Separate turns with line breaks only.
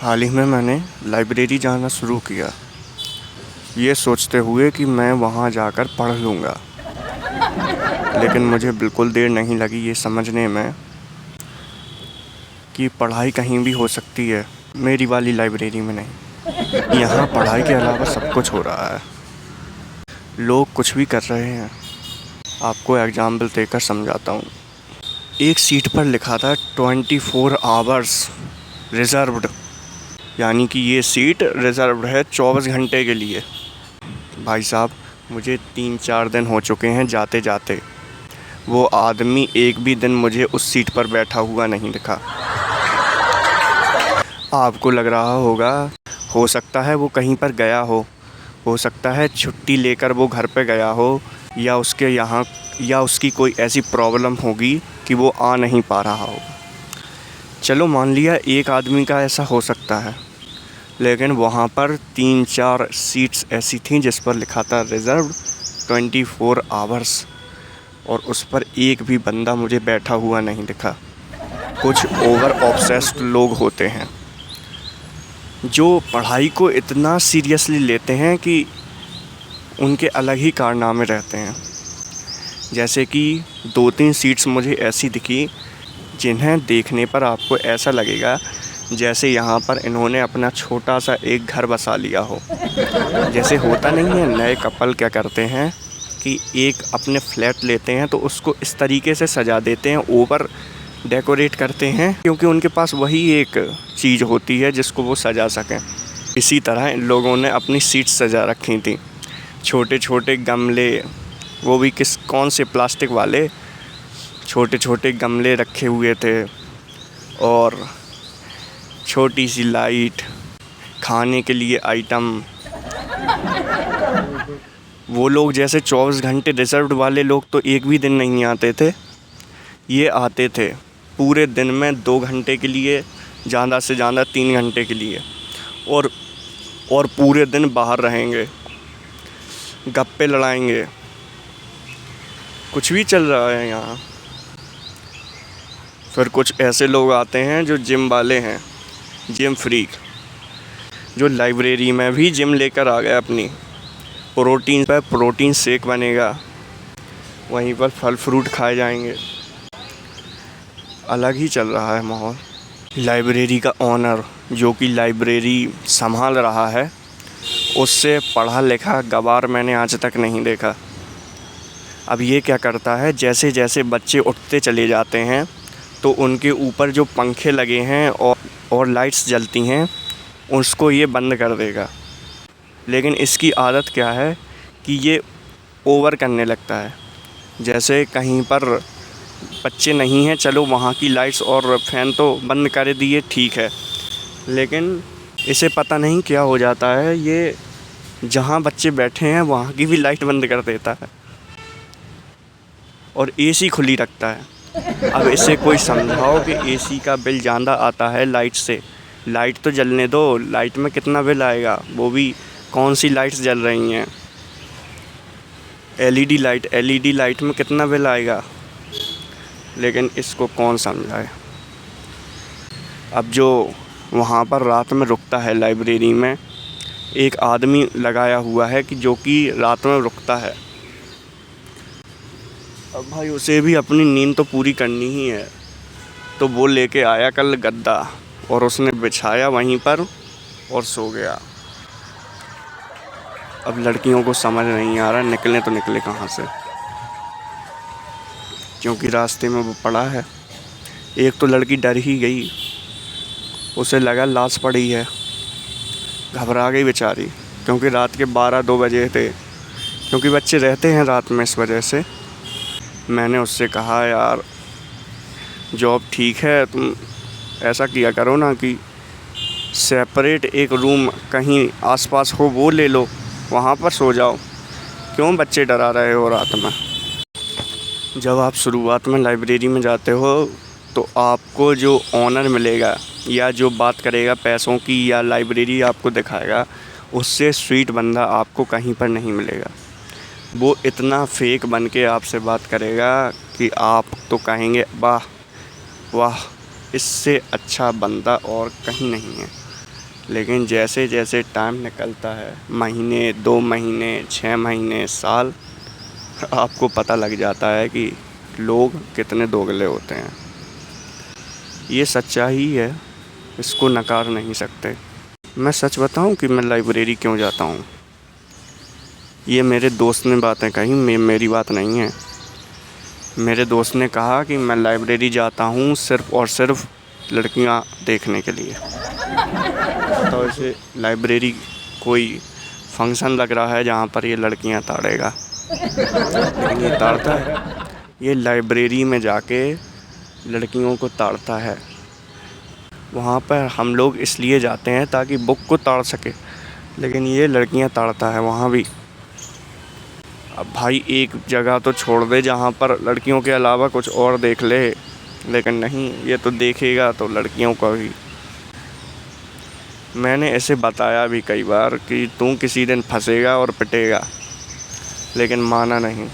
हाल ही में मैंने लाइब्रेरी जाना शुरू किया, ये सोचते हुए कि मैं वहाँ जाकर पढ़ लूँगा। लेकिन मुझे बिल्कुल देर नहीं लगी ये समझने में कि पढ़ाई कहीं भी हो सकती है, मेरी वाली लाइब्रेरी में नहीं। यहाँ पढ़ाई के अलावा सब कुछ हो रहा है, लोग कुछ भी कर रहे हैं। आपको एग्जाम्पल देकर समझाता हूँ। एक सीट पर लिखा था 24 आवर्स रिज़र्व्ड, यानी कि ये सीट रिज़र्व्ड है 24 घंटे के लिए। भाई साहब, मुझे 3-4 दिन हो चुके हैं जाते जाते, वो आदमी एक भी दिन मुझे उस सीट पर बैठा हुआ नहीं दिखा। आपको लग रहा होगा, हो सकता है वो कहीं पर गया हो सकता है छुट्टी लेकर वो घर पे गया हो, या उसके यहाँ या उसकी कोई ऐसी प्रॉब्लम होगी कि वो आ नहीं पा रहा हो। चलो मान लिया एक आदमी का ऐसा हो सकता है, लेकिन वहाँ पर 3-4 सीट्स ऐसी थीं जिस पर लिखा था रिज़र्व्ड 24 आवर्स, और उस पर एक भी बंदा मुझे बैठा हुआ नहीं दिखा। कुछ ओवर ऑब्सेस्ड लोग होते हैं जो पढ़ाई को इतना सीरियसली लेते हैं कि उनके अलग ही कारनामे रहते हैं। जैसे कि 2-3 सीट्स मुझे ऐसी दिखी जिन्हें देखने पर आपको ऐसा लगेगा जैसे यहाँ पर इन्होंने अपना छोटा सा एक घर बसा लिया हो। जैसे होता नहीं है, नए कपल क्या करते हैं कि एक अपने फ्लैट लेते हैं तो उसको इस तरीके से सजा देते हैं, ओवर डेकोरेट करते हैं, क्योंकि उनके पास वही एक चीज़ होती है जिसको वो सजा सकें। इसी तरह इन लोगों ने अपनी सीट सजा रखी थी। छोटे छोटे गमले, वो भी कौन से प्लास्टिक वाले छोटे छोटे गमले रखे हुए थे, और छोटी सी लाइट, खाने के लिए आइटम। वो लोग जैसे 24 घंटे रिज़र्व्ड वाले लोग तो एक भी दिन नहीं आते थे, ये आते थे पूरे दिन में 2 घंटे के लिए, ज़्यादा से ज़्यादा 3 घंटे के लिए, और पूरे दिन बाहर रहेंगे, गप्पे लड़ाएंगे। कुछ भी चल रहा है यहाँ। फिर कुछ ऐसे लोग आते हैं जो जिम वाले हैं, जिम फ्रीक, जो लाइब्रेरी में भी जिम लेकर आ गए अपनी। प्रोटीन शेक बनेगा, वहीं पर फल फ्रूट खाए जाएंगे। अलग ही चल रहा है माहौल। लाइब्रेरी का ओनर जो कि लाइब्रेरी संभाल रहा है, उससे पढ़ा लिखा गवार मैंने आज तक नहीं देखा। अब ये क्या करता है, जैसे जैसे बच्चे उठते चले जाते हैं तो उनके ऊपर जो पंखे लगे हैं और लाइट्स जलती हैं, उसको ये बंद कर देगा। लेकिन इसकी आदत क्या है कि ये ओवर करने लगता है। जैसे कहीं पर बच्चे नहीं हैं, चलो वहाँ की लाइट्स और फ़ैन तो बंद कर दिए, ठीक है, लेकिन इसे पता नहीं क्या हो जाता है, ये जहाँ बच्चे बैठे हैं वहाँ की भी लाइट बंद कर देता है और एसी खुली रखता है। अब इसे कोई समझाओ कि एसी का बिल ज़्यादा आता है लाइट से। लाइट तो जलने दो, लाइट में कितना बिल आएगा, वो भी कौन सी लाइट्स जल रही हैं। एलईडी लाइट में कितना बिल आएगा, लेकिन इसको कौन समझाए। अब जो वहाँ पर रात में रुकता है लाइब्रेरी में, एक आदमी लगाया हुआ है कि जो कि रात में रुकता है। अब भाई उसे भी अपनी नींद तो पूरी करनी ही है, तो वो लेके आया कल गद्दा और उसने बिछाया वहीं पर और सो गया। अब लड़कियों को समझ नहीं आ रहा निकले तो निकले कहाँ से, क्योंकि रास्ते में वो पड़ा है। एक तो लड़की डर ही गई, उसे लगा लाश पड़ी है, घबरा गई बेचारी, क्योंकि रात के 12-2 बजे थे, क्योंकि बच्चे रहते हैं रात में, इस वजह से। मैंने उससे कहा, यार जॉब ठीक है, तुम ऐसा किया करो ना कि सेपरेट एक रूम कहीं आसपास हो, वो ले लो, वहाँ पर सो जाओ, क्यों बच्चे डरा रहे हो रात में। जब आप शुरुआत में लाइब्रेरी में जाते हो तो आपको जो ऑनर मिलेगा या जो बात करेगा पैसों की या लाइब्रेरी आपको दिखाएगा, उससे स्वीट बंदा आपको कहीं पर नहीं मिलेगा। वो इतना फेक बन के आपसे बात करेगा कि आप तो कहेंगे वाह वाह, इससे अच्छा बंदा और कहीं नहीं है। लेकिन जैसे जैसे टाइम निकलता है, महीने, 2 महीने, 6 महीने, साल, आपको पता लग जाता है कि लोग कितने दोगले होते हैं। ये सच्चाई है, इसको नकार नहीं सकते। मैं सच बताऊं कि मैं लाइब्रेरी क्यों जाता हूं? ये मेरे दोस्त ने बातें कही, मेरी बात नहीं है। मेरे दोस्त ने कहा कि मैं लाइब्रेरी जाता हूँ सिर्फ़ और सिर्फ लड़कियाँ देखने के लिए। तो ऐसे लाइब्रेरी कोई फंक्शन लग रहा है जहाँ पर ये लड़कियाँ ताड़ेगा, लेकिन ये ताड़ता है। ये लाइब्रेरी में जाके लड़कियों को ताड़ता है। वहाँ पर हम लोग इसलिए जाते हैं ताकि बुक को ताड़ सके, लेकिन ये लड़कियाँ ताड़ता है वहाँ भी। अब भाई एक जगह तो छोड़ दे जहाँ पर लड़कियों के अलावा कुछ और देख ले, लेकिन नहीं, ये तो देखेगा तो लड़कियों का ही। मैंने ऐसे बताया भी कई बार कि तू किसी दिन फंसेगा और पिटेगा, लेकिन माना नहीं।